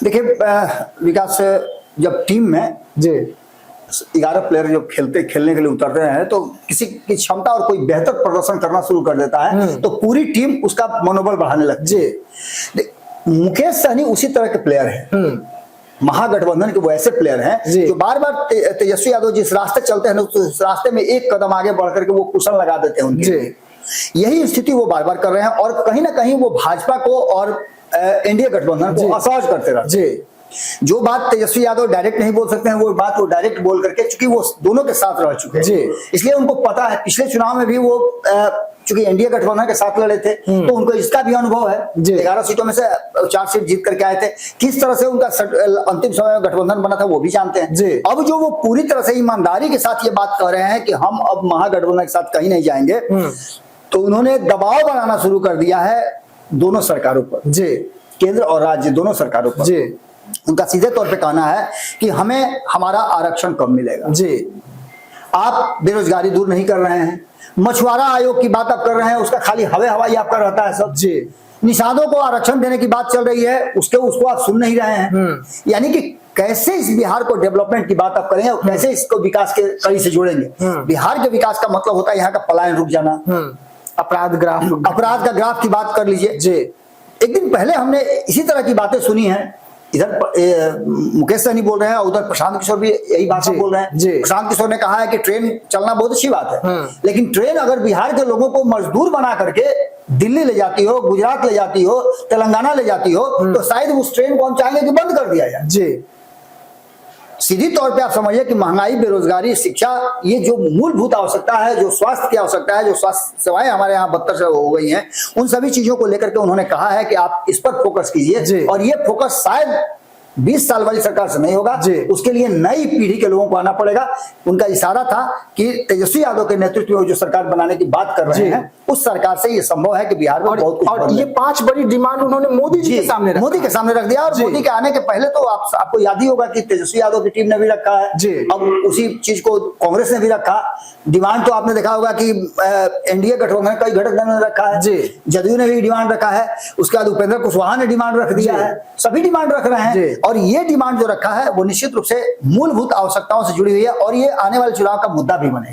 देखिए विकास, जब टीम में जी 11 प्लेयर जो खेलने के लिए उतरते हैं तो किसी की क्षमता और कोई बेहतर प्रदर्शन करना शुरू कर देता है तो पूरी टीम उसका मनोबल बढ़ाने लगती है। मुकेश सहनी उसी तरह के प्लेयर हैं, महागठबंधन के वो ऐसे प्लेयर हैं जो बार बार तेजस्वी यादव जिस रास्ते चलते हैं उस रास्ते में एक कदम आगे बढ़ करके वो कुशन लगा देते हैं उनके। यही स्थिति वो बार बार कर रहे हैं और कहीं ना कहीं वो भाजपा को और एनडीए गठबंधन को असहज करते रहते हैं। जो बात तेजस्वी यादव डायरेक्ट नहीं बोल सकते हैं वो बात वो डायरेक्ट बोल करके, चूंकि वो दोनों के साथ रह चुके हैं इसलिए उनको पता है। पिछले चुनाव में भी वो चूंकि एनडीए गठबंधन के साथ लड़े थे तो उनको इसका भी अनुभव है। 11 सीटों में से 4 सीट जीत करके आए थे, किस तरह से उनका अंतिम समय में गठबंधन बना था वो भी जानते हैं। अब जो वो पूरी तरह से ईमानदारी के साथ ये बात कह रहे हैं कि हम अब महागठबंधन के साथ कहीं नहीं जाएंगे, तो उन्होंने दबाव बनाना शुरू कर दिया है दोनों सरकारों पर, केंद्र और राज्य दोनों सरकारों पर। उनका सीधे तौर पे कहना है कि हमें हमारा आरक्षण कब मिलेगा। आप बेरोजगारी दूर नहीं कर रहे हैं, मछुआरा आयोग की बात आप कर रहे हैं, उसका खाली हवाई आपका रहता है सब। निषादों को आरक्षण देने की बात चल रही है, उसको आप सुन नहीं रहे हैं। यानी कि कैसे इस बिहार को डेवलपमेंट की बात आप करेंगे और कैसे इसको विकास के कड़ी से जोड़ेंगे। बिहार के विकास का मतलब होता है यहाँ का पलायन रुक जाना, अपराध का ग्राफ की बात कर लीजिए। एक दिन पहले हमने इसी तरह की बातें सुनी है, इधर मुकेश सहनी बोल रहे हैं, उधर प्रशांत किशोर भी यही बात बोल रहे हैं। प्रशांत किशोर ने कहा है कि ट्रेन चलना बहुत अच्छी बात है, लेकिन ट्रेन अगर बिहार के लोगों को मजदूर बना करके दिल्ली ले जाती हो, गुजरात ले जाती हो, तेलंगाना ले जाती हो, तो शायद उस ट्रेन को हम चाहेंगे कि बंद कर दिया जाए। सीधी तौर पे आप समझिए कि महंगाई, बेरोजगारी, शिक्षा, ये जो मूलभूत आवश्यकता है, जो स्वास्थ्य की आवश्यकता है, जो स्वास्थ्य सेवाएं हमारे यहाँ बदतर से हो गई हैं, उन सभी चीजों को लेकर के उन्होंने कहा है कि आप इस पर फोकस कीजिए। और ये फोकस शायद 20 साल वाली सरकार से नहीं होगा, उसके लिए नई पीढ़ी के लोगों को आना पड़ेगा। उनका इशारा था कि तेजस्वी यादव के नेतृत्व में जो सरकार बनाने की बात कर रहे हैं उस सरकार से ये संभव है कि बिहार में बहुत कुछ। और ये 5 बड़ी डिमांड उन्होंने मोदी के सामने रख दिया। और मोदी के आने के पहले तो आपको याद ही होगा कि तेजस्वी यादव की टीम ने भी रखा है, अब उसी चीज को कांग्रेस ने भी रखा। डिमांड तो आपने देखा होगा कि एनडीए गठबंधन कई घटक ने रखा है, जदयू ने भी डिमांड रखा है, उसके बाद उपेंद्र कुशवाहा ने डिमांड रख दिया है, सभी डिमांड रख रहे हैं। और ये डिमांड जो रखा है वो निश्चित रूप से मूलभूत आवश्यकताओं से जुड़ी हुई है और ये आने वाले चुनाव का मुद्दा भी बनेगा।